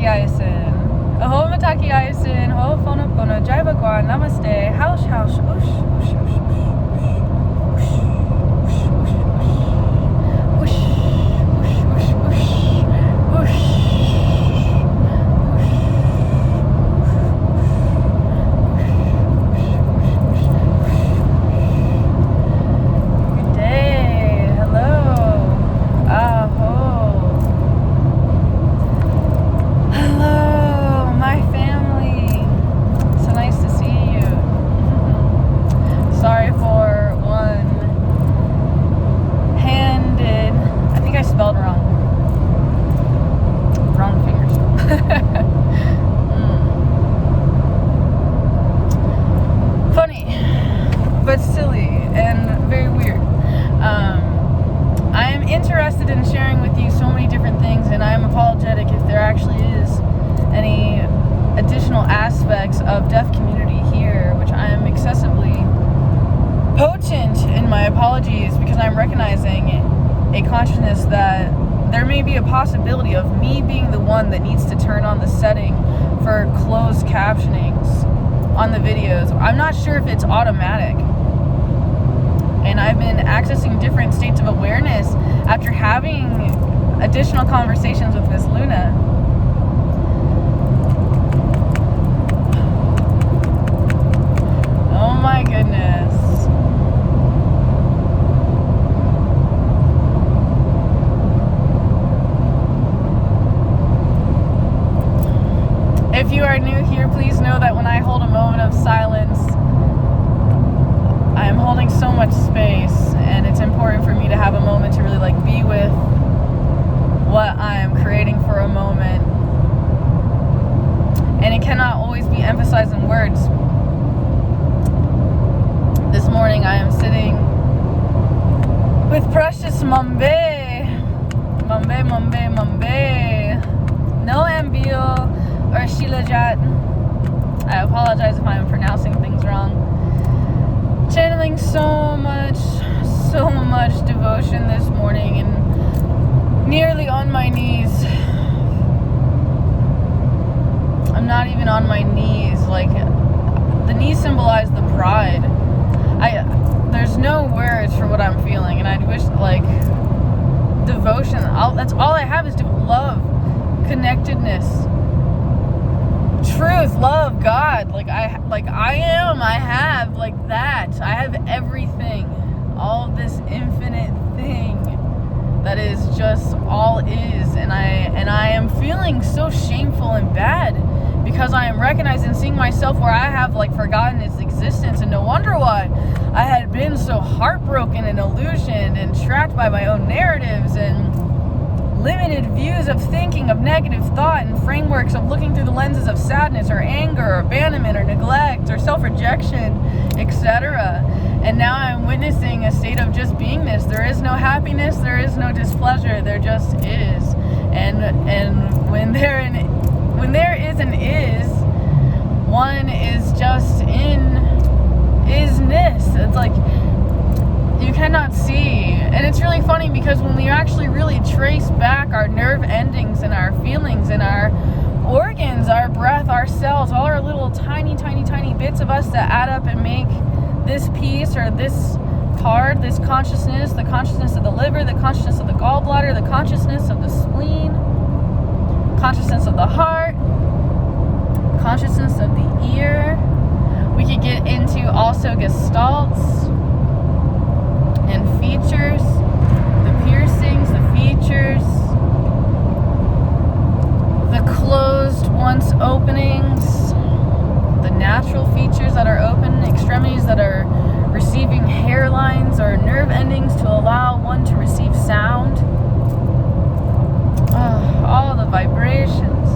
mataki aisin. Aho mataki aisin. Ho fonopono. Jaibakwa. Namaste. House. Ush. But silly and very weird. I am interested in sharing with you so many different things, and I am apologetic if there actually is any additional aspects of deaf community here, which I am excessively potent in my apologies, because I'm recognizing a consciousness that there may be a possibility of me being the one that needs to turn on the setting for closed captionings on the videos. I'm not sure if it's automatic. And I've been accessing different states of awareness after having additional conversations with Miss Luna. Oh my goodness. If you are new here, please know that when I hold a moment of silence, I am holding so much space, and it's important for me to have a moment to really be with what I am creating for a moment. And it cannot always be emphasized in words. This morning I am sitting with precious Mambe. No Ambil or Shilajat. I apologize if I am pronouncing things wrong. Channeling so much devotion this morning, and nearly on my knees. I'm not even on my knees. The knees symbolize the pride. There's no words for what I'm feeling, and I wish devotion. That's all I have is love, connectedness, truth, love, God. I have everything, all of this infinite thing that is just all is, and I am feeling so shameful and bad because I am recognizing and seeing myself where I have forgotten its existence, and no wonder why I had been so heartbroken and illusioned and trapped by my own narratives and limited views of thinking, of negative thought, and frameworks of looking through the lenses of sadness or anger or abandonment or neglect or self-rejection, etc. And now I'm witnessing a state of just beingness. There is no happiness, there is no displeasure, there just is. And when there is an is, one is just in isness. It's you cannot see. And it's really funny because when we actually really trace back our nerve endings and our feelings and our organs, our breath, our cells, all our little tiny bits of us that add up and make this piece or this part, this consciousness, the consciousness of the liver, the consciousness of the gallbladder, the consciousness of the spleen, consciousness of the heart, consciousness of the ear. We could get into also gestalts and features, the piercings, the features, the closed once openings, the natural features that are open, extremities that are receiving hairlines or nerve endings to allow one to receive sound. Oh, all the vibrations.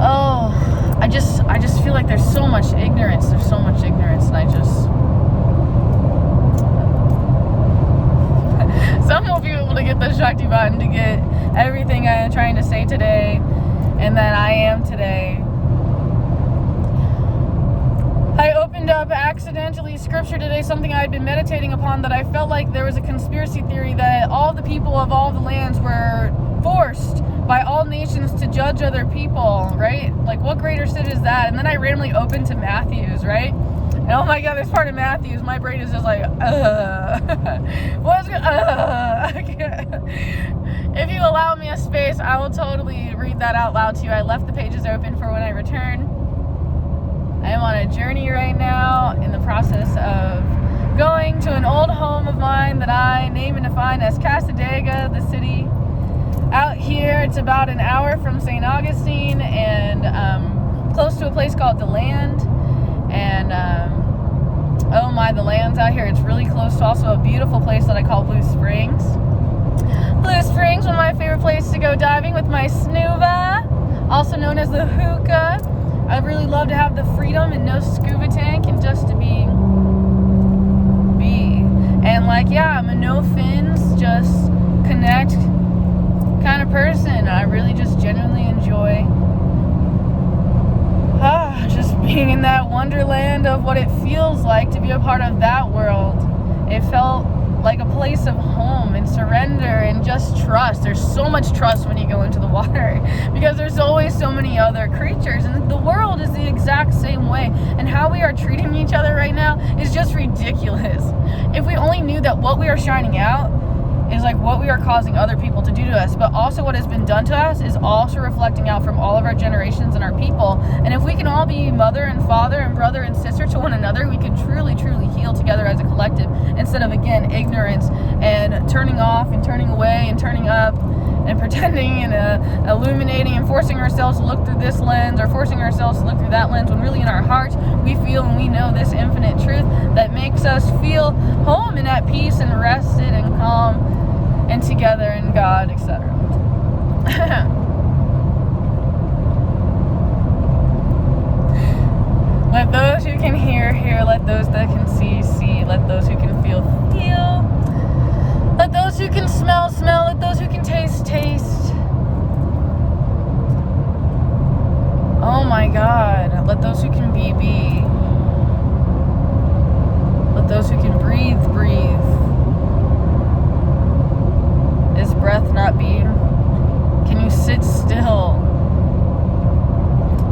Oh, I just feel like there's so much ignorance, and someone will be able to get the Shakti button to get everything I am trying to say today, and that I am today. I opened up accidentally scripture today, something I had been meditating upon, that I felt like there was a conspiracy theory that all the people of all the lands were forced by all nations to judge other people, right? Like, what greater sin is that? And then I randomly opened to Matthew's, right? And oh my God, this part of Matthew's, my brain is just like, what's If you allow me a space, I will totally read that out loud to you. I left the pages open for when I return. I am on a journey right now in the process of going to an old home of mine that I name and define as Cassadaga, the city out here. It's about an hour from St. Augustine and close to a place called DeLand. And oh my, the land's out here. It's really close to also a beautiful place that I call Blue Springs. Blue Springs, one of my favorite places to go diving with my snuva, also known as the hookah. I'd really love to have the freedom and no scuba tank and just to be. And like, yeah, I'm a no fins, just connect kind of person. I really just genuinely enjoy just being in that wonderland of what it feels like to be a part of that world. It felt like a place of home and surrender and just trust. There's so much trust when you go into the water because there's always so many other creatures, and the world is the exact same way, and how we are treating each other right now is just ridiculous. If we only knew that what we are shining out is like what we are causing other people to do to us, but also what has been done to us is also reflecting out from all of our generations and our people. And if we can all be mother and father and brother and sister to one another, we can truly, truly heal together as a collective, instead of, again, ignorance and turning off and turning away and turning up and pretending and illuminating and forcing ourselves to look through this lens or forcing ourselves to look through that lens, when really in our hearts we feel and we know this infinite truth that makes us feel home and at peace and rested and calm and together in God, etc. Let those who can hear, hear. Let those that can see, see. Let those who can feel, feel. Let those who can smell, smell. Let those who can taste, taste. Oh my God. Let those who can be, be. Let those who can breathe, breathe. Is breath not being? Can you sit still?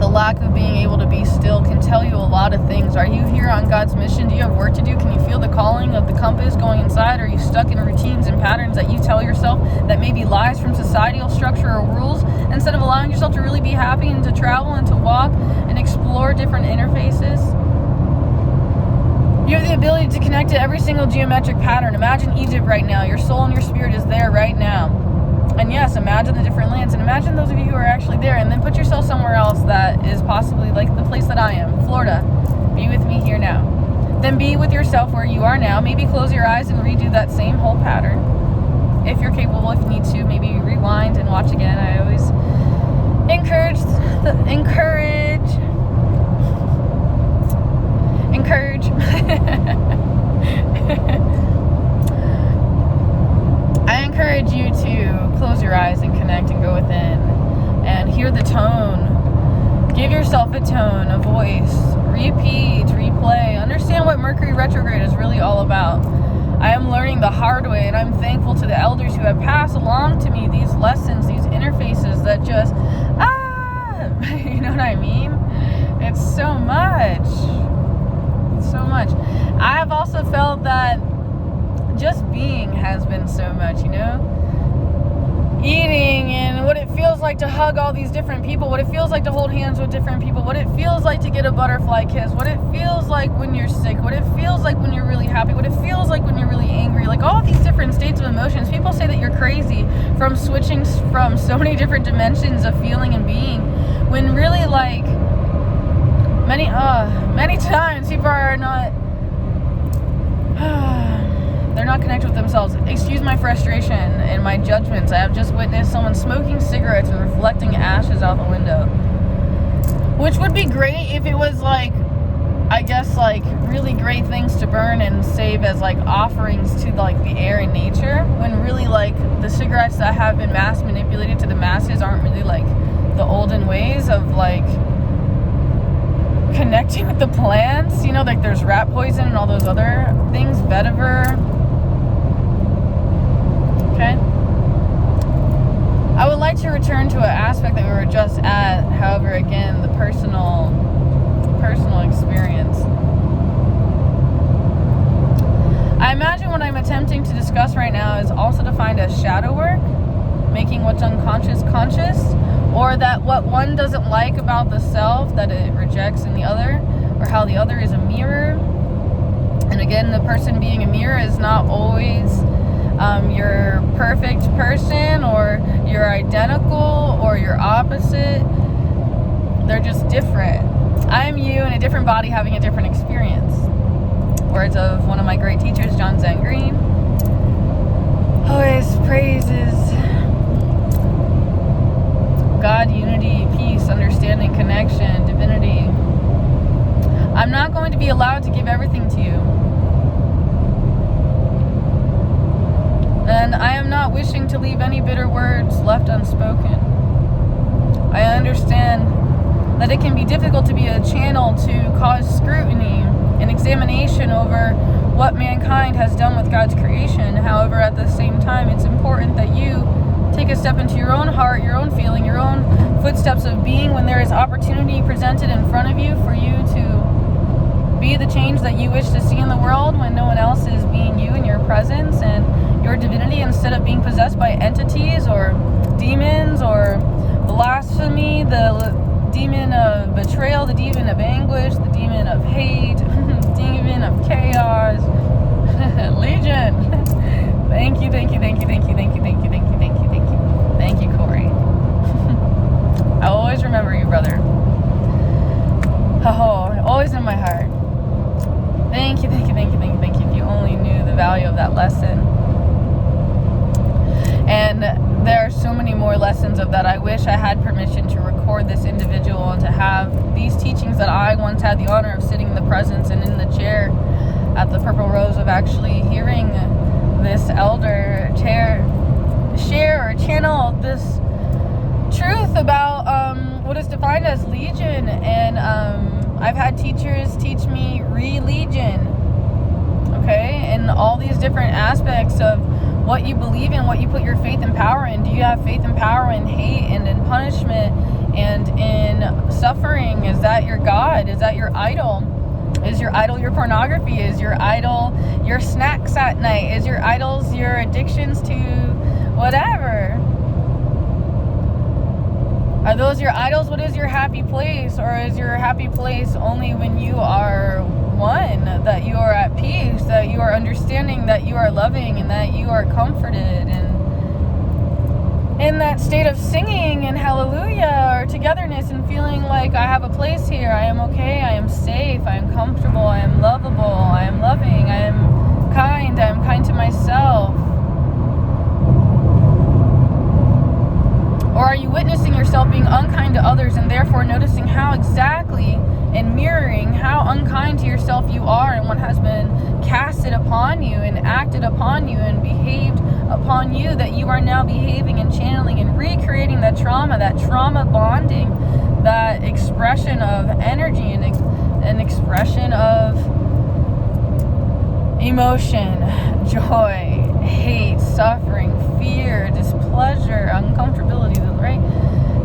The lack of being able to be still can tell you a lot of things. Are you here on God's mission? Do you have work to do? Can you feel the calling of the compass going inside? Are you stuck in routines and patterns that you tell yourself that may be lies from societal structure or rules, instead of allowing yourself to really be happy and to travel and to walk and explore different interfaces? You have the ability to connect to every single geometric pattern. Imagine Egypt right now. Your soul and your spirit is there right now. And yes, imagine the different lands, and imagine those of you who are actually there, and then put yourself somewhere else that is possibly like the place that I am, Florida. Be with me here now. Then be with yourself where you are now. Maybe close your eyes and redo that same whole pattern. If you're capable, if you need to, maybe rewind and watch again. I always encourage. I encourage you to close your eyes and connect and go within and hear the tone. Give yourself a tone, a voice. Repeat, replay. Understand what Mercury retrograde is really all about. I am learning the hard way, and I'm thankful to the elders who have passed along to me these lessons, these interfaces that just, you know what I mean? It's so much. So much. I have also felt that just being has been so much, you know? Eating and what it feels like to hug all these different people, what it feels like to hold hands with different people, what it feels like to get a butterfly kiss, what it feels like when you're sick, what it feels like when you're really happy, what it feels like when you're really angry, like all of these different states of emotions. People say that you're crazy from switching from so many different dimensions of feeling and being, when really, like, many times people are not they're not connected with themselves. Excuse my frustration and my judgments. I have just witnessed someone smoking cigarettes and reflecting ashes out the window, which would be great if it was like, I guess, like really great things to burn and save as like offerings to like the air and nature, when really like the cigarettes that have been mass manipulated to the masses aren't really like the olden ways of like connecting with the plants, you know, like there's rat poison and all those other things, vetiver. Okay. I just at, however, again, the personal experience. I imagine what I'm attempting to discuss right now is also defined as shadow work, making what's unconscious conscious, or that what one doesn't like about the self that it rejects in the other, or how the other is a mirror. And again, the person being a mirror is not always your perfect person, or your identical, or your opposite. They're just different. I am you in a different body having a different experience. Words of one of my great teachers, John Zen Green. Always praises God, unity, peace, understanding, connection, divinity. I'm not going to be allowed to give everything to you. And I am not wishing to leave any bitter words left unspoken. I understand that it can be difficult to be a channel to cause scrutiny and examination over what mankind has done with God's creation. However, at the same time, it's important that you take a step into your own heart, your own feeling, your own footsteps of being when there is opportunity presented in front of you for you to be the change that you wish to see in the world when no one else is being you in your presence and your divinity, instead of being possessed by entities or demons or blasphemy, the demon of betrayal, the demon of anguish, the demon of hate, demon of chaos. Legion. Thank you, thank you, thank you, thank you, thank you, thank you, thank you, thank you, thank you. Thank you, Corey. I will always remember you, brother. Oh, always in my heart. Thank you, thank you, thank you, thank you, thank you. If you only knew the value of that lesson. And there are so many more lessons of that. I wish I had permission to record this individual and to have these teachings that I once had the honor of sitting in the presence and in the chair at the Purple Rose, of actually hearing this elder share or channel this truth about what is defined as legion. And I've had teachers teach me religion, okay, and all these different aspects of what you believe in, what you put your faith and power in. Do you have faith and power in hate and in punishment and in suffering? Is that your God? Is that your idol? Is your idol your pornography? Is your idol your snacks at night? Is your idols your addictions to whatever? Are those your idols? What is your happy place? Or is your happy place only when you are one, that you are at peace, that you are understanding, that you are loving, and that you are comforted, and in that state of singing and hallelujah or togetherness and feeling like I have a place here, I am okay, I am safe, I am comfortable, I am lovable, I am loving, I am kind to myself? Or are you witnessing yourself being unkind to others and therefore noticing how exactly and mirroring how unkind to yourself you are and what has been casted upon you and acted upon you and behaved upon you, that you are now behaving and channeling and recreating that trauma bonding, that expression of energy and an expression of emotion, joy, hate, suffering, fear, displeasure, uncomfortability, right?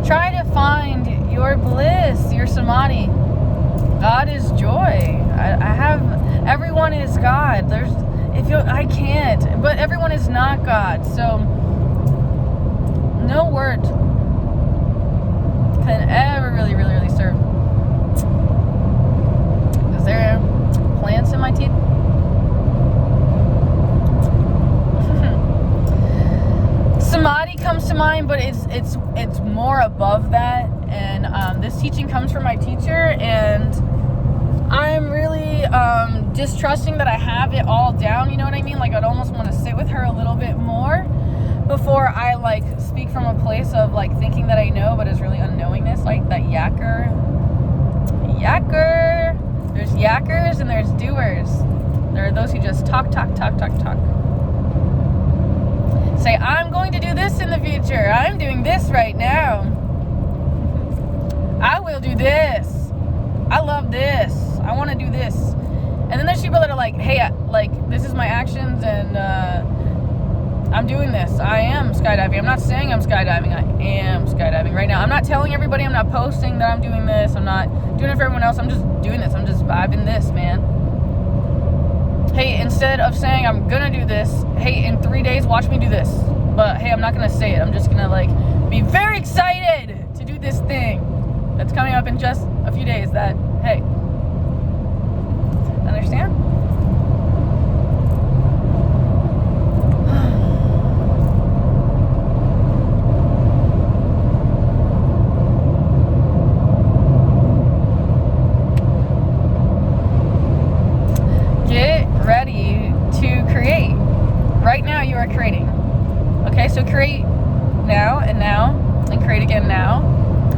Try to find your bliss, your samadhi. God is joy. I have, everyone is God. I can't, but everyone is not God. So no word can ever really, really, really serve. Is there plants in my teeth? Samadhi comes to mind, but it's more above that. And this teaching comes from my teacher, and I'm really distrusting that I have it all down, you know what I mean? Like, I'd almost want to sit with her a little bit more before I, like, speak from a place of, like, thinking that I know, but is really unknowingness, like that yacker. There's yackers and there's doers. There are those who just talk. Say, I'm going to do this in the future. I'm doing this right now. I will do this. I love this. I want to do this. And then there's people that are like, hey, this is my actions, and I'm I'm doing this. I am skydiving. I'm not saying I'm skydiving. I am skydiving right now. I'm not telling everybody. I'm not posting that I'm doing this. I'm not doing it for everyone else. I'm just doing this. I'm just vibing this, man. Hey, instead of saying I'm gonna do this, hey, in 3 days, watch me do this. But hey, I'm not gonna say it. I'm just gonna like be very excited to do this thing that's coming up in just a few days. That, hey, understand? Get ready to create. Right now you are creating. Okay, so create now, and create again now.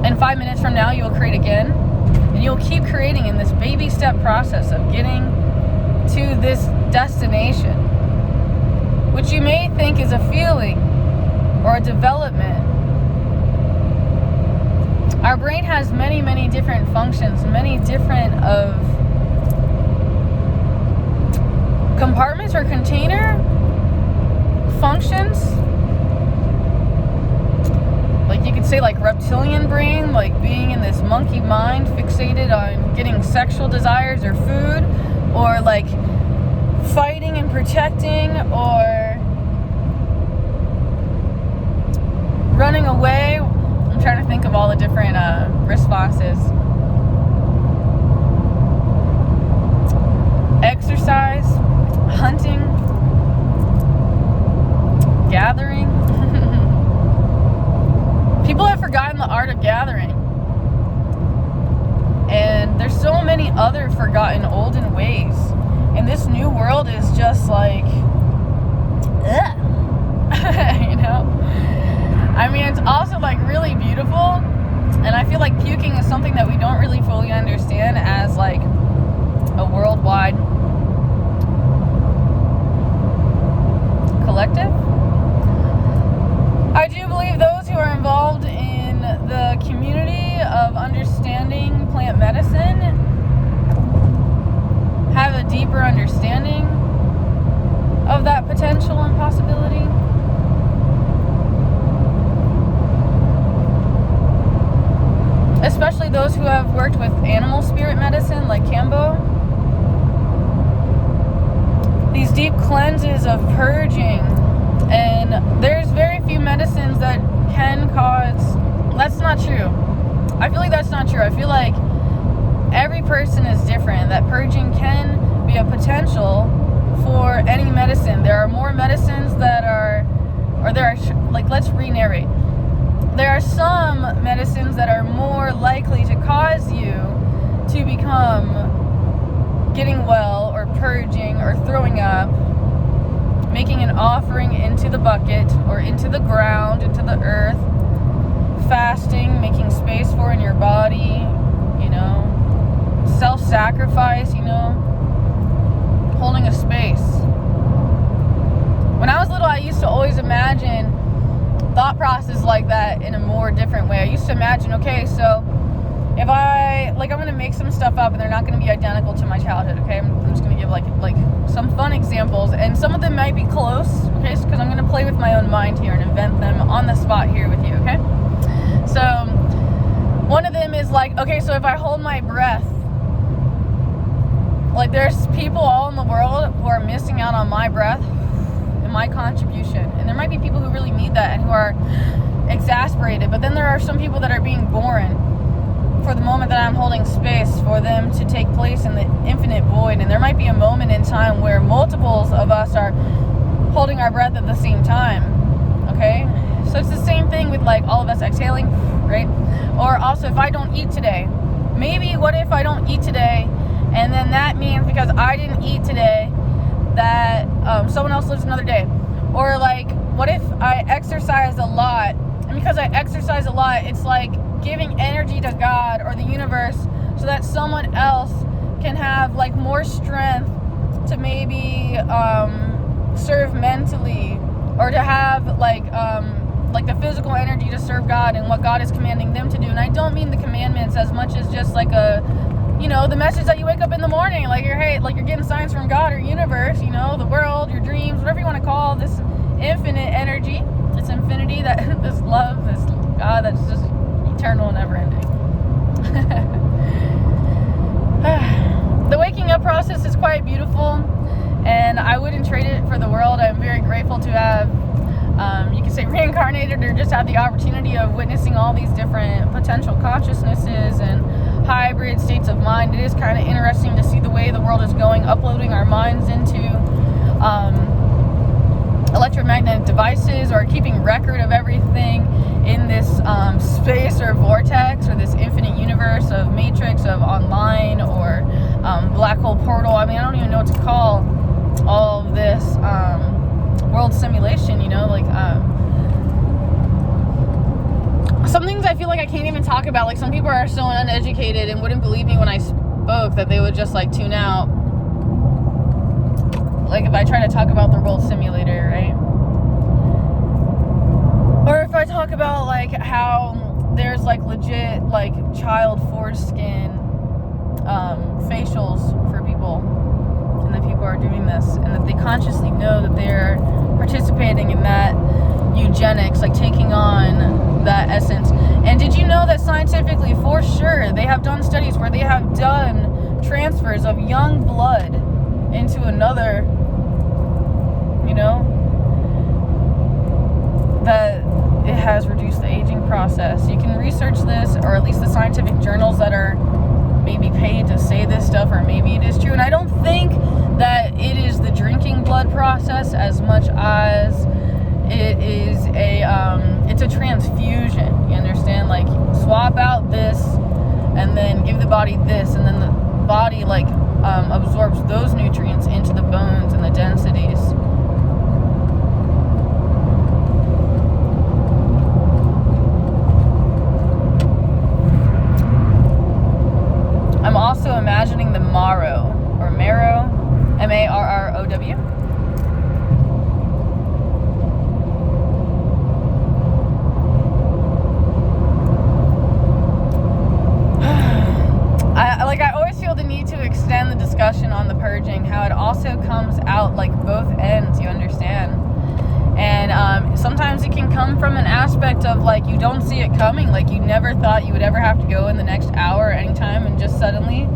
And 5 minutes from now you will create again. And you'll keep creating in this baby step process of getting to this destination, which you may think is a feeling or a development. Our brain has many, many different functions, many different of compartments or container functions. Like you could say like reptilian brain, like being in this monkey mind fixated on getting sexual desires or food, or like fighting and protecting, or running away. I'm trying to think of all the different responses. Exercise, hunting, gathering. People have forgotten the art of gathering. And there's so many other forgotten olden ways. And this new world is just like, ugh. You know? I mean, it's also like really beautiful. And I feel like puking is something that we don't really fully understand as like a worldwide collective. I do believe those who are involved in the community of understanding plant medicine have a deeper understanding of that potential and possibility. Especially those who have worked with animal spirit medicine like Kambo. These deep cleanses of purging. And there's very few medicines that can cause... That's not true. I feel like that's not true. I feel like every person is different. That purging can be a potential for any medicine. There are more medicines that are... Like, let's re-narrate. There are some medicines that are more likely to cause you to become getting well or purging or throwing up, making an offering into the bucket or into the ground, into the earth, fasting, making space for in your body, you know, self-sacrifice, you know, holding a space. When I was little, I used to always imagine thought process like that in a more different way. I used to imagine, okay, so if I'm going to make some stuff up and they're not going to be identical to my childhood, okay? I'm just going to give like some fun examples, and some of them might be close, okay? Because I'm going to play with my own mind here and invent them on the spot here with you, okay? So one of them is like, okay, so if I hold my breath, like there's people all in the world who are missing out on my breath and my contribution, and there might be people who really need that and who are exasperated, but then there are some people that are being born for the moment that I'm holding space for them to take place in the infinite void. And there might be a moment in time where multiples of us are holding our breath at the same time, okay? So it's the same thing with like all of us exhaling, right? Or also if I don't eat today, maybe what if I don't eat today, and then that means because I didn't eat today that someone else lives another day. Or like what if I exercise a lot, and because I exercise a lot, it's like giving energy to God or the universe so that someone else can have like more strength to maybe serve mentally, or to have like the physical energy to serve God and what God is commanding them to do. And I don't mean the commandments as much as just like the message that you wake up in the morning, like you're getting signs from God or universe, the world, your dreams, whatever you want to call this infinite energy. It's infinity, that this love, this God that's just eternal and never ending. The waking up process is quite beautiful, and I wouldn't trade it for the world. I'm very grateful to have, you can say, reincarnated, or just have the opportunity of witnessing all these different potential consciousnesses and hybrid states of mind. It is kind of interesting to see the way the world is going, uploading our minds into electromagnetic devices, or keeping record of everything in this space or vortex, or this infinite universe of matrix of online, or black hole portal. I mean, I don't even know what to call all of this world simulation, you know, like some things I feel like I can't even talk about. Like, some people are so uneducated and wouldn't believe me when I spoke that they would just like tune out. Like, if I try to talk about the world simulator, right? Or if I talk about like how there's like legit like child foreskin facials for people, and that people are doing this, and that they consciously know that they're participating in that eugenics, like taking on that essence. And did you know that scientifically, for sure, they have done studies where they have done transfers of young blood into another, you know, that it has reduced the aging process. You can research this, or at least the scientific journals that are maybe paid to say this stuff, or maybe it is true. And I don't think that it is the drinking blood process as much as it is it's a transfusion. You understand? Like, swap out this and then give the body this, and then the body like absorbs those nutrients into the bones and the densities. I'm also imagining the marrow, or marrow, M-A-R-R-O-W. I always feel the need to extend the discussion on the purging, how it also comes out like both ends, you understand? And sometimes it can come from an aspect of like you don't see it coming, like you never thought you would ever have to go in the next hour or anytime, and just suddenly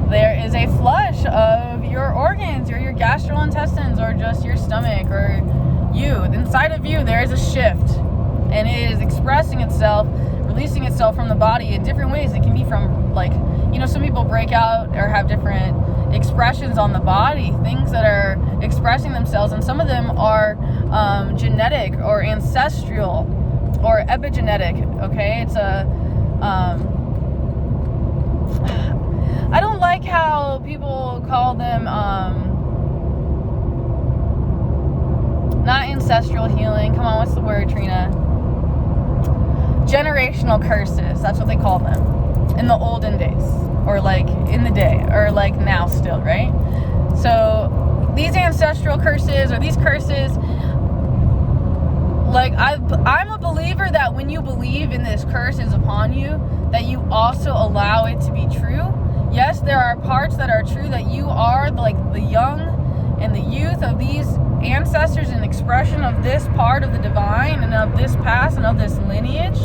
there is a flush of your organs, or your gastrointestines, or just your stomach, or you. Inside of you, there is a shift, and it is expressing itself, releasing itself from the body in different ways. It can be from, like, you know, some people break out or have different expressions on the body, things that are expressing themselves, and some of them are genetic or ancestral or epigenetic. Okay, it's a I don't like how people call them not ancestral healing. Come on, what's the word, Trina? Generational curses. That's what they call them in the olden days, or like in the day, or like now still, right? So these ancestral curses, or these curses, like I'm a believer that when you believe in this curse is upon you, that you also allow it to be true. Yes, there are parts that are true, that you are like the young and the youth of these ancestors, and expression of this part of the divine, and of this past, and of this lineage.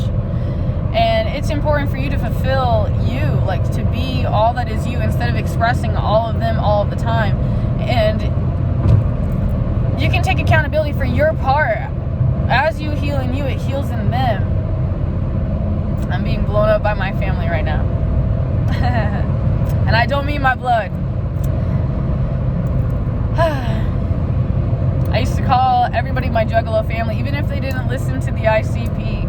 And it's important for you to fulfill you, like to be all that is you, instead of expressing all of them all of the time. And you can take accountability for your part. As you heal in you, it heals in them. I'm being blown up by my family right now. And I don't mean my blood. I used to call everybody my Juggalo family, even if they didn't listen to the ICP.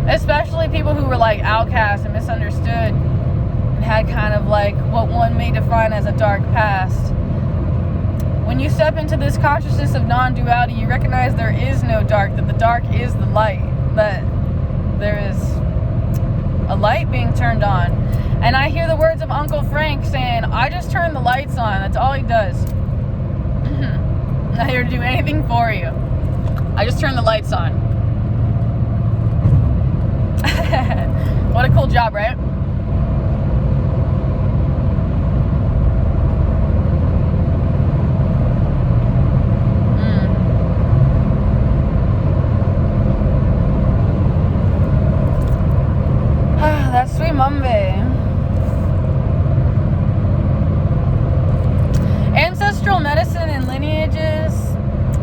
Especially people who were like outcasts and misunderstood, and had kind of like what one may define as a dark past. When you step into this consciousness of non-duality, you recognize there is no dark, that the dark is the light, that there is a light being turned on. And I hear the words of Uncle Frank saying, I just turn the lights on. That's all he does. I'm not here to do anything for you. I just turn the lights on. What a cool job, right?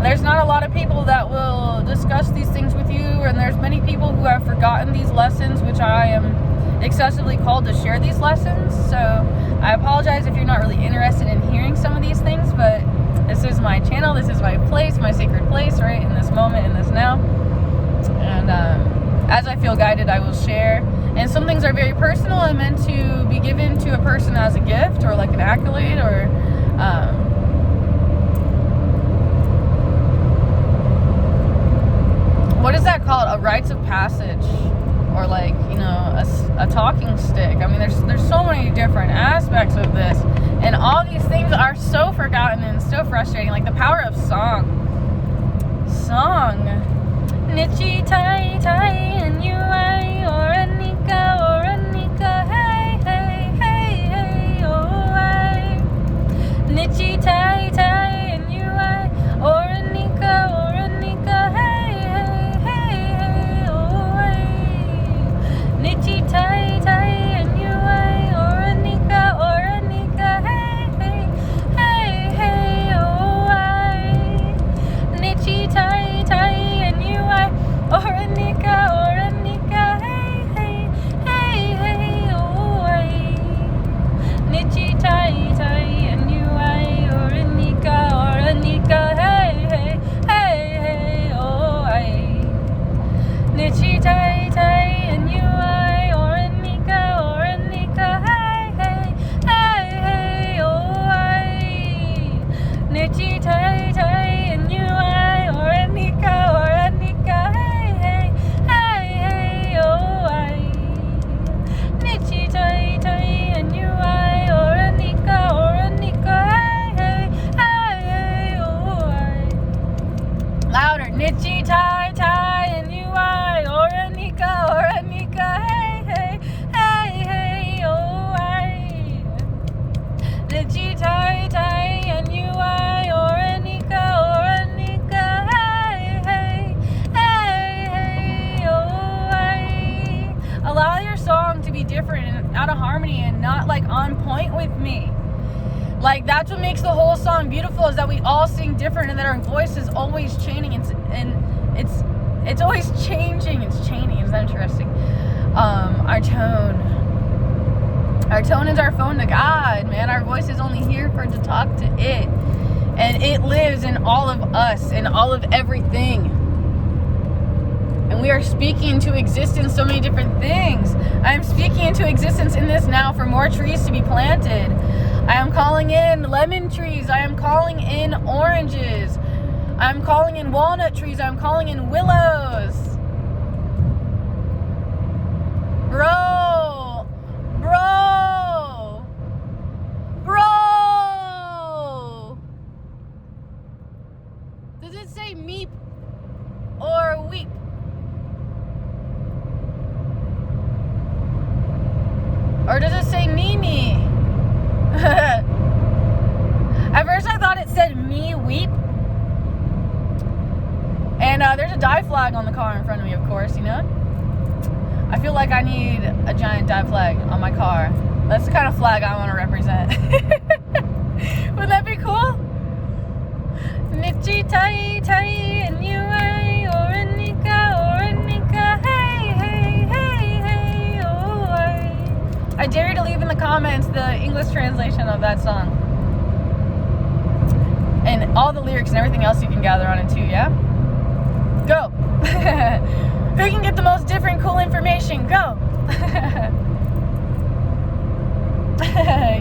There's not a lot of people that will discuss these things with you, and there's many people who have forgotten these lessons, which I am excessively called to share these lessons. So I apologize if you're not really interested in hearing some of these things, but this is my channel, this is my place, my sacred place, right, in this moment, in this now. And as I feel guided, I will share. And some things are very personal and meant to be given to a person as a gift, or like an accolade, or what is that called? A rites of passage, or like, you know, a talking stick. I mean, there's so many different aspects of this, and all these things are so forgotten and so frustrating. Like the power of song. Nichi tai tai and you I or anika hey hey hey hey oh I. Nichi tai tai and you I or anika hey hey hey hey oh I. Nichi tai tai and you I or anika hey hey hey hey oh I. Nichi tai tai and you I or anika hey hey hey hey oh I. Nichi tai tai and you I or anika hey hey hey hey oh I. Nichi tai tai and you I or anika hey hey hey hey oh I. Nichi tai tai and you I or anika hey hey hey hey oh I. Nichi tai tai and you I or anika hey hey hey hey oh I. Louder. Nichi tai tai and you I or anika hey hey hey hey oh I. Nichi tai tai and you I or anika hey hey hey hey oh I. Allow your song to be different and out of harmony and not like on point with me. Like that's what makes the whole song beautiful, is that we all sing different and that our voice is always changing. It's always changing. It's chaining. It's interesting. Our tone is our phone to God, man. Our voice is only here for it to talk to it, and it lives in all of us, in all of everything. And we are speaking into existence so many different things. I am speaking into existence in this now for more trees to be planted. I am calling in lemon trees. I am calling in oranges. I'm calling in walnut trees. I'm calling in willows. Bro. Does it say meep or weep? Or does it say Mimi? At first I thought it said me weep. And there's a die flag on the car in front of me, of course, you know? I feel like I need a giant die flag on my car. That's the kind of flag I want to represent. Would that be cool? Nichi tai tai and you I or anika hey hey hey hey oh I dare you to leave in the comments the English translation of that song. And all the lyrics and everything else you can gather on it too, yeah? Go! Who can get the most different cool information? Go!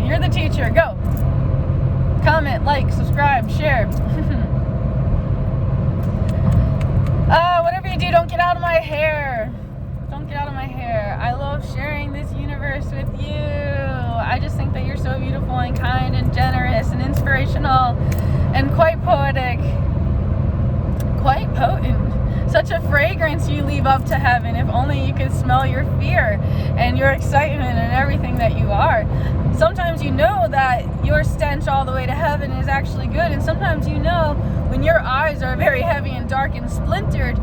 You're the teacher, go! Comment, like, subscribe, share. Whatever you do, don't get out of my hair. Don't get out of my hair. I love sharing this universe with you. I just think that you're so beautiful and kind and generous and inspirational and quite poetic. Quite potent. Such a fragrance you leave up to heaven. If only you could smell your fear and your excitement and everything that you are. Sometimes you know that your stench all the way to heaven is actually good, and sometimes you know when your eyes are very heavy and dark and splintered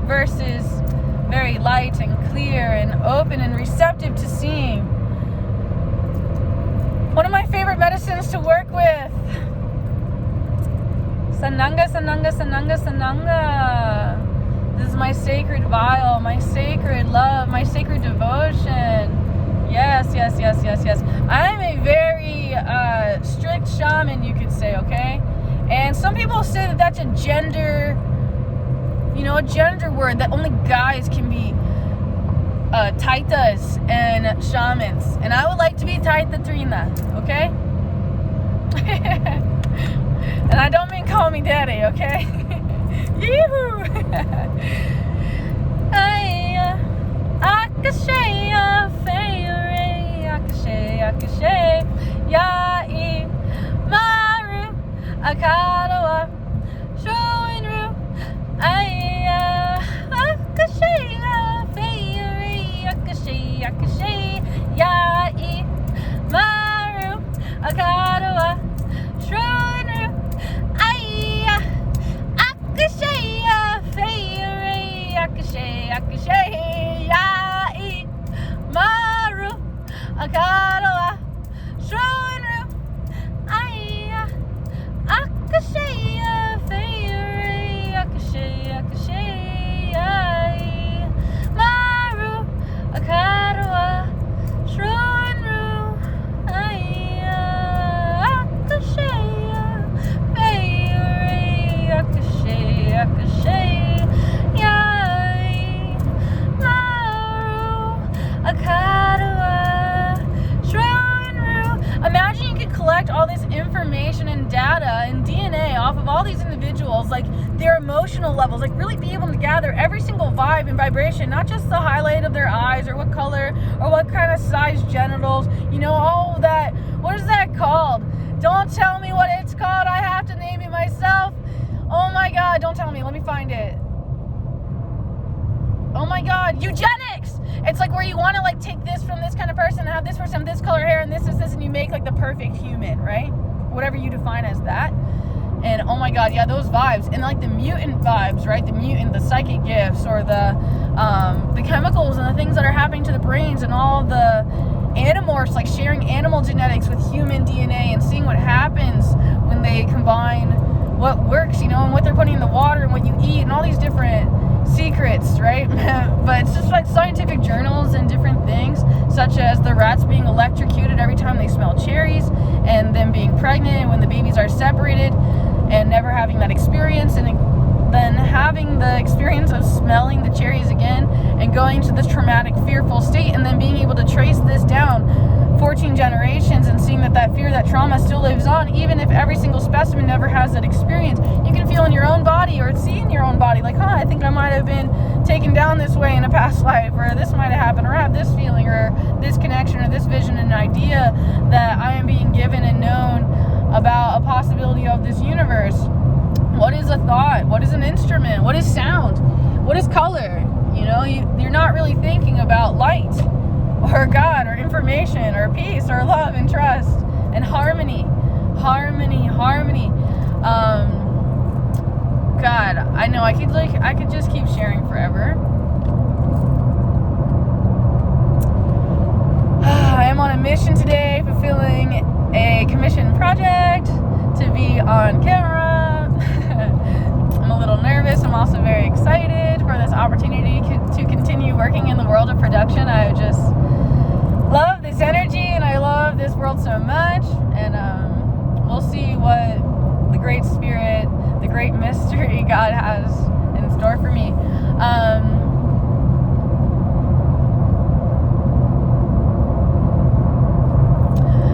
versus very light and clear and open and receptive to seeing. One of my favorite medicines to work with, Sananga, Sananga, Sananga, Sananga. This is my sacred vial, my sacred love, my sacred devotion. Yes, yes, yes, yes, yes. I'm a very strict shaman, you could say, okay? And some people say that that's a gender, a gender word, that only guys can be taitas and shamans. And I would like to be taita trina, okay? And I don't mean call me daddy, okay? Yoo-hoo! Akashaya, Feyre, Akashe, Yai, Maru, Akadawa, Shoinru, Akashaya, Feyre, Akashe, Yai, Maru, Akadawa, Shoinru, Akashaya, Feyre, Akashe, Yai, Maru, Akadawa, Shoinru, Akashaya, Feyre, Akashe, Yai, Maru, Akadawa, Shoinru, Akashaya, Feyre, Akashe, Yai, Maru, Akadawa, Shoinru. Imagine you could collect all this information and data and DNA off of all these individuals, like their emotional levels, like really be able to gather every single vibe and vibration, not just the highlight of their eyes or what color or what kind of size genitals, all that. What is that called? Don't tell me what it's called. I have to name it myself. Oh my God, don't tell me. Let me find it. Oh my God, eugenics. It's like where you want to like take this from this kind of person and have this person this color hair and this, and you make like the perfect human, right? Whatever you define as that. And oh my God, yeah, those vibes. And like the mutant vibes, right? The psychic gifts, or the chemicals and the things that are happening to the brains, and all the animorphs, like sharing animal genetics with human DNA and seeing what happens when they combine what works, and what they're putting in the water and what you eat and all these different secrets, right? But it's just like scientific journals and different things, such as the rats being electrocuted every time they smell cherries, and them being pregnant when the babies are separated and never having that experience, and then having the experience of smelling the cherries again and going to this traumatic, fearful state, and then being able to trace this down 14 generations and seeing that fear, that trauma still lives on, even if every single specimen never has that experience. You can feel in your own body or see in your own body, like, I think I might have been taken down this way in a past life, or this might have happened, or I have this feeling, or this connection, or this vision and idea that I am being given and known about a possibility of this universe. What is a thought? What is an instrument? What is sound? What is color? You're not really thinking about light, or God, or information, or peace, or love, and trust, and harmony. God, I know I could just keep sharing forever. I am on a mission today, fulfilling a commission project to be on camera. I'm a little nervous. I'm also very excited for this opportunity to continue working in the world of production. I just love this energy, and I love this world so much, and we'll see what the great spirit, the great mystery God has in store for me.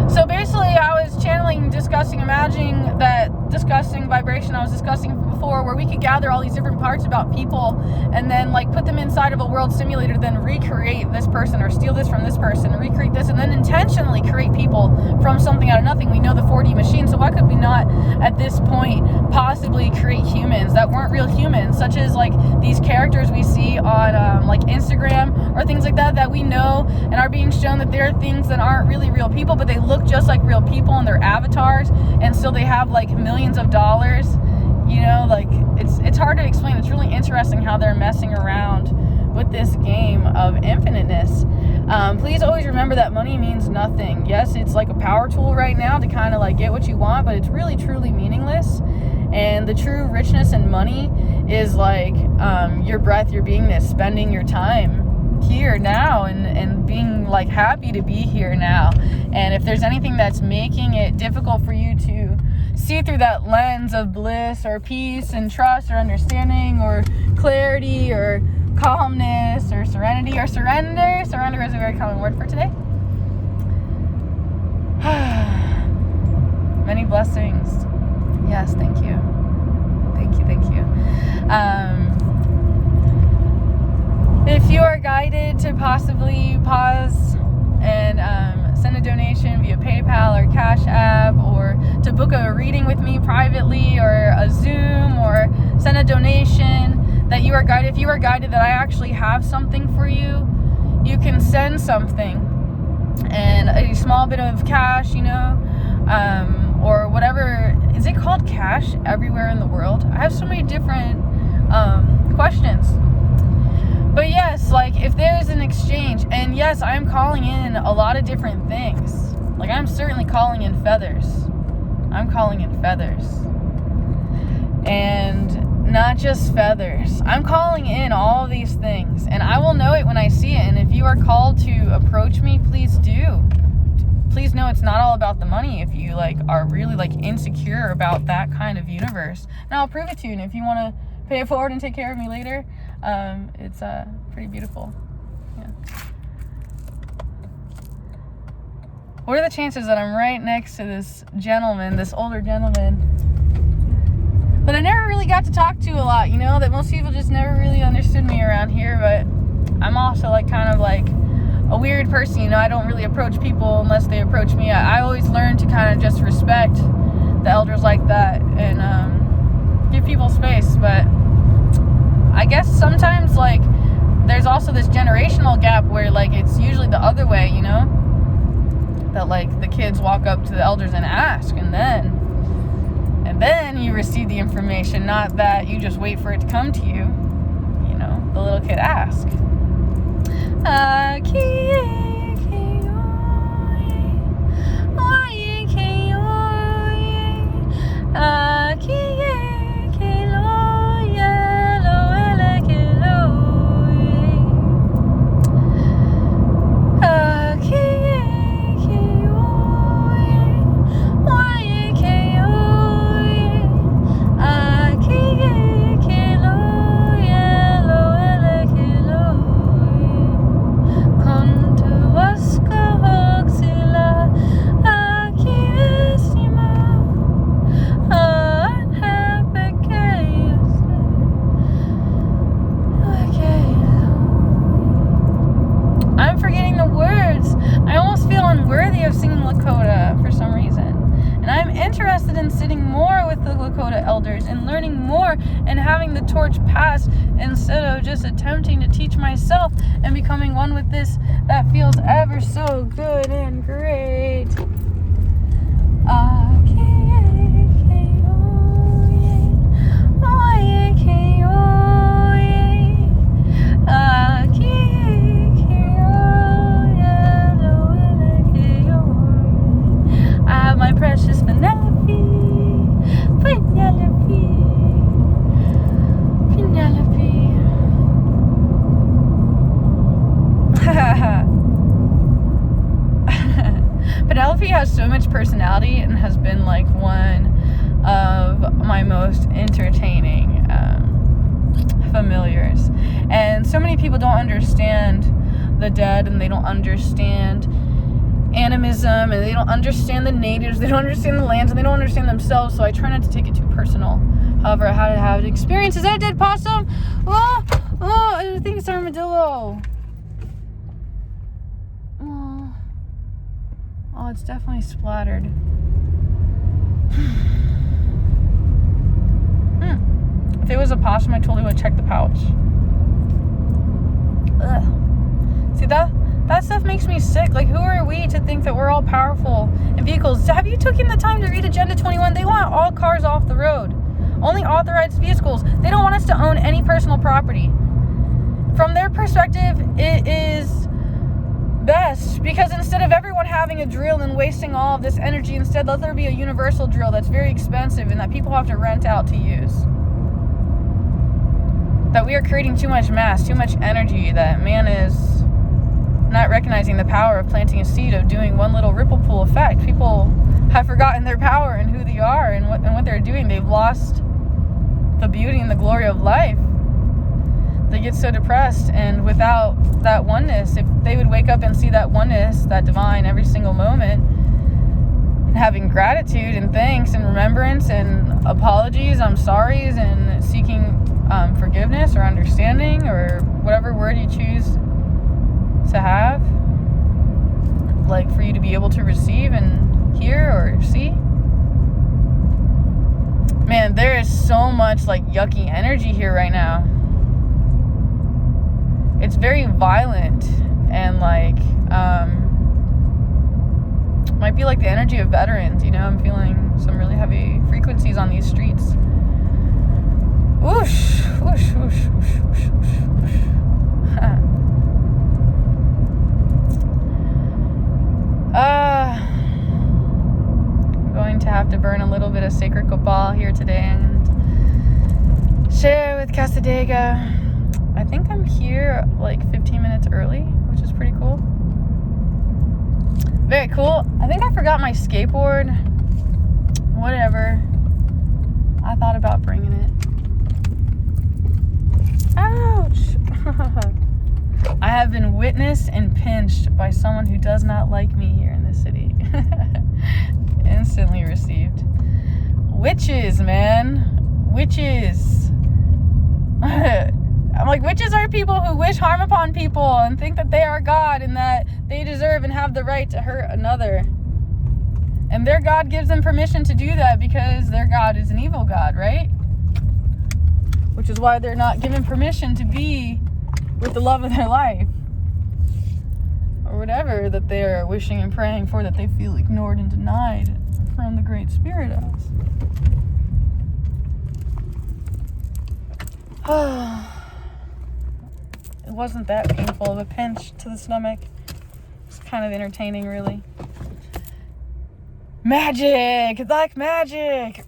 So basically, I was channeling, discussing vibration I was discussing before, where we could gather all these different parts about people and then like put them inside of a world simulator, then recreate this person, or steal this from this person and recreate this, and then intentionally create people from something out of nothing. We know the 4D machine, so why could we not at this point possibly create humans that weren't real humans, such as like these characters we see on like Instagram or things like that we know and are being shown that there are things that aren't really real people, but they look just like real people in their avatars, and still they have like millions of dollars. Like it's hard to explain. It's really interesting how they're messing around with this game of infiniteness. Please always remember that money means nothing. Yes, it's like a power tool right now to kind of like get what you want, but it's really truly meaningless. And And the true richness in money is like your breath, your beingness, spending your time here now and being like happy to be here now. And if there's anything that's making it difficult for you to see through that lens of bliss or peace and trust or understanding or clarity or calmness or serenity or surrender is a very common word for today. Many blessings. Yes, thank you. If you are guided to possibly pause and send a donation via PayPal or Cash App, or to book a reading with me privately or a Zoom, or send a donation that you are guided, if you are guided that I actually have something for you, you can send something and a small bit of cash, or whatever. Is it called cash everywhere in the world? I have so many different questions. But yes, like if there's an exchange, and yes, I'm calling in a lot of different things. Like I'm certainly calling in feathers. And not just feathers. I'm calling in all these things, and I will know it when I see it. And if you are called to approach me, please do. Please know it's not all about the money. If you are really insecure about that kind of universe, and I'll prove it to you. And if you want to pay it forward and take care of me later, it's pretty beautiful. Yeah. What are the chances that I'm right next to this older gentleman that I never really got to talk to a lot, that most people just never really understood me around here? But I'm also a weird person, I don't really approach people unless they approach me. I always learn to kind of just respect the elders like that and give people space. But I guess sometimes there's also this generational gap where it's usually the other way, that the kids walk up to the elders and ask, and then you receive the information, not that you just wait for it to come to you. The little kid ask. And learning more and having the torch pass instead of just attempting to teach myself and becoming one with this that feels ever so good and great. I have my precious Penelope. Penelope has so much personality and has been one of my most entertaining familiars. And so many people don't understand the dead, and they don't understand animism, and they don't understand the natives, they don't understand the lands, and they don't understand themselves. So I try not to take it too personal. However, I had to have an experience. Is that a dead possum? Oh, I think it's armadillo. Oh, it's definitely splattered. If it was a possum, I totally would check the pouch. Ugh. See, that stuff makes me sick. Who are we to think that we're all powerful in vehicles? Have you taken the time to read Agenda 21? They want all cars off the road. Only authorized vehicles. They don't want us to own any personal property. From their perspective, it is best, because instead of everyone having a drill and wasting all of this energy, instead let there be a universal drill that's very expensive and that people have to rent out to use. That we are creating too much mass, too much energy, that man is not recognizing the power of planting a seed, of doing one little ripple pool effect. People have forgotten their power and who they are and what they're doing. They've lost the beauty and the glory of life. They get so depressed, and without that oneness, if they would wake up and see that oneness, that divine, every single moment, and having gratitude and thanks and remembrance and apologies, I'm sorries, and seeking forgiveness or understanding or whatever word you choose to have, like for you to be able to receive and hear or see. Man, there is so much like yucky energy here right now. It's very violent and like might be like the energy of veterans, you know. I'm feeling some really heavy frequencies on these streets. Whoosh, whoosh, whoosh, whoosh, whoosh, whoosh, whoosh. I'm going to have to burn a little bit of sacred copal here today and share with Cassadaga. I think I'm here like 15 minutes early, which is pretty cool. Very cool. I think I forgot my skateboard. Whatever. I thought about bringing it. Ouch! I have been witnessed and pinched by someone who does not like me here in this city. Instantly received. Witches, man. Witches. I'm like, witches are people who wish harm upon people and think that they are God and that they deserve and have the right to hurt another. And their God gives them permission to do that because their God is an evil God, right? Which is why they're not given permission to be with the love of their life. Or whatever that they're wishing and praying for, that they feel ignored and denied from the Great Spirit of. It wasn't that painful of a pinch to the stomach. It's kind of entertaining, really. Magic! It's like magic!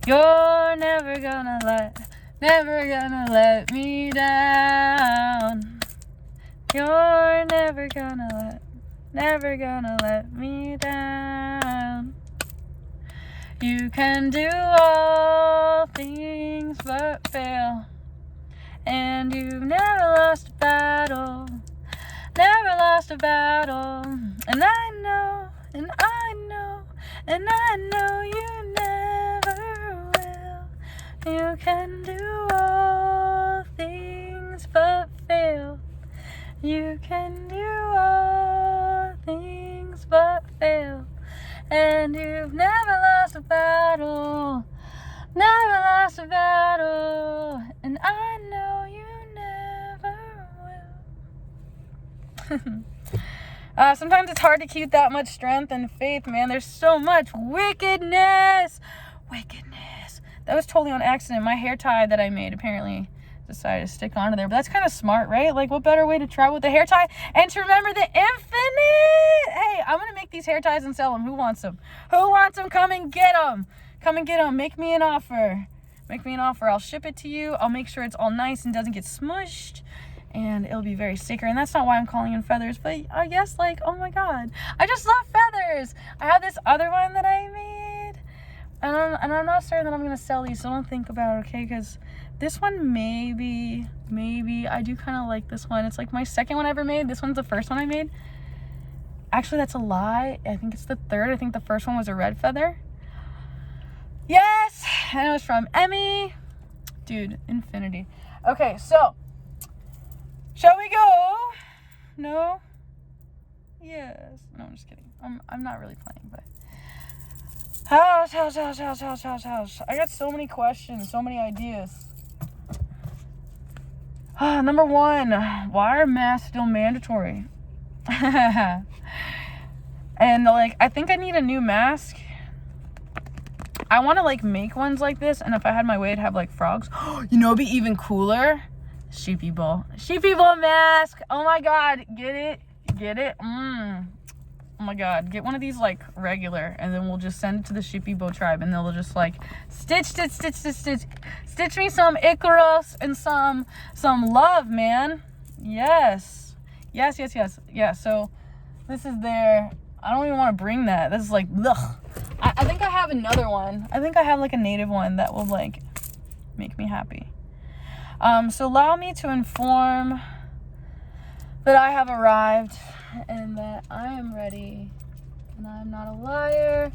You're never gonna let me down. You're never gonna let me down. You can do all things but fail, and you've never lost a battle, and I know, you never will. You can do all things but fail. You can do all things but fail, and you've never lost a battle, and I know you never will. Sometimes it's hard to keep that much strength and faith, man. There's so much wickedness. That was totally on accident. My hair tie that I made apparently decided to stick onto there, but that's kind of smart, right? Like, what better way to travel with a hair tie and to remember the infinite? Hey, I'm gonna make these hair ties and sell them. Who wants them? Come and get them. Make me an offer. I'll ship it to you. I'll make sure it's all nice and doesn't get smushed, and it'll be very sacred. And that's not why I'm calling in feathers, but I guess, like, oh my god, I just love feathers. I have this other one that I made, and I'm not certain that I'm gonna sell these, so don't think about it, okay? Because this one, maybe I do kind of like this one. It's like my second one I ever made. This one's the first one I made. Actually, that's a lie. I think it's the third. I think the first one was a red feather. Yes, and it was from Emmy. Dude, infinity. Okay, so shall we go? No? Yes. No, I'm just kidding. I'm not really playing, but house. I got so many questions, so many ideas. Number one, why are masks still mandatory? And like, I think I need a new mask. I want to like make ones like this, and if I had my way, I'd have like frogs. You know, it'd be even cooler. Sheep people mask. Oh my god, get it. Oh my god, get one of these like regular, and then we'll just send it to the Shipibo tribe, and they'll just like stitch me some Icarus and some love, man. Yes. Yeah, so this is their, I don't even want to bring that. This is like, ugh. I think I have another one. I think I have like a native one that will like make me happy. So allow me to inform that I have arrived and that I am ready and I'm not a liar.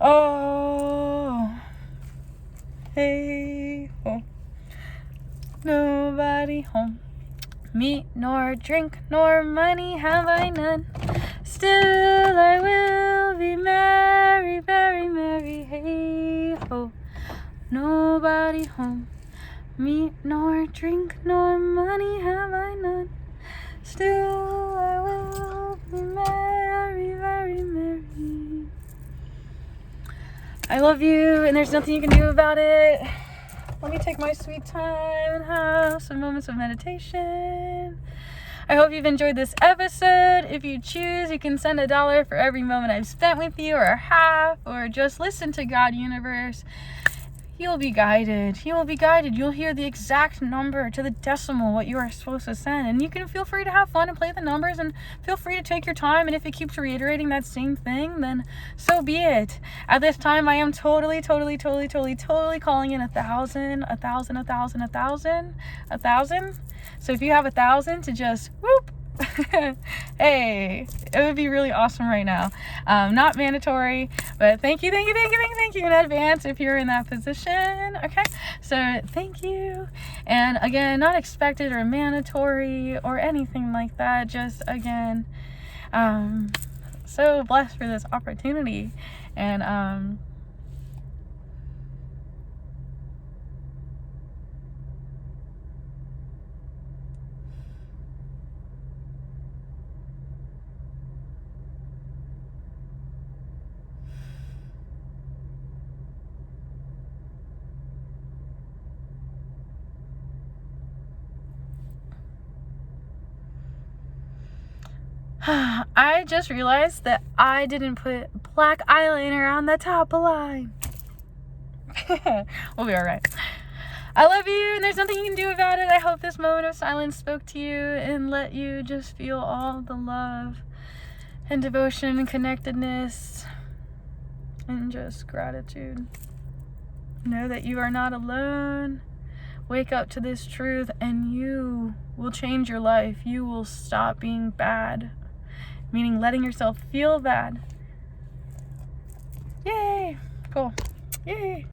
Oh, hey, oh, nobody home. Meat nor drink nor money have I none. Still I will be merry, very merry. Hey ho, nobody home. Meat nor drink nor money have I none. Still I will be merry, very merry. I love you, and there's nothing you can do about it. Let me take my sweet time and have some moments of meditation. I hope you've enjoyed this episode. If you choose, you can send $1 for every moment I've spent with you, or a half, or just listen to God, universe. You'll be guided. You will be guided. You'll hear the exact number to the decimal what you are supposed to send. And you can feel free to have fun and play the numbers, and feel free to take your time. And if it keeps reiterating that same thing, then so be it. At this time, I am totally calling in 1,000. So if you have 1,000 to just whoop, hey, it would be really awesome right now. Not mandatory, but thank you in advance if you're in that position. Okay, so thank you. And again, not expected or mandatory or anything like that. Just again, so blessed for this opportunity. And I just realized that I didn't put black eyeliner on the top line. We'll be all right. I love you, and there's nothing you can do about it. I hope this moment of silence spoke to you and let you just feel all the love and devotion and connectedness and just gratitude. Know that you are not alone. Wake up to this truth, and you will change your life. You will stop being bad. Meaning letting yourself feel bad. Yay! Cool. Yay!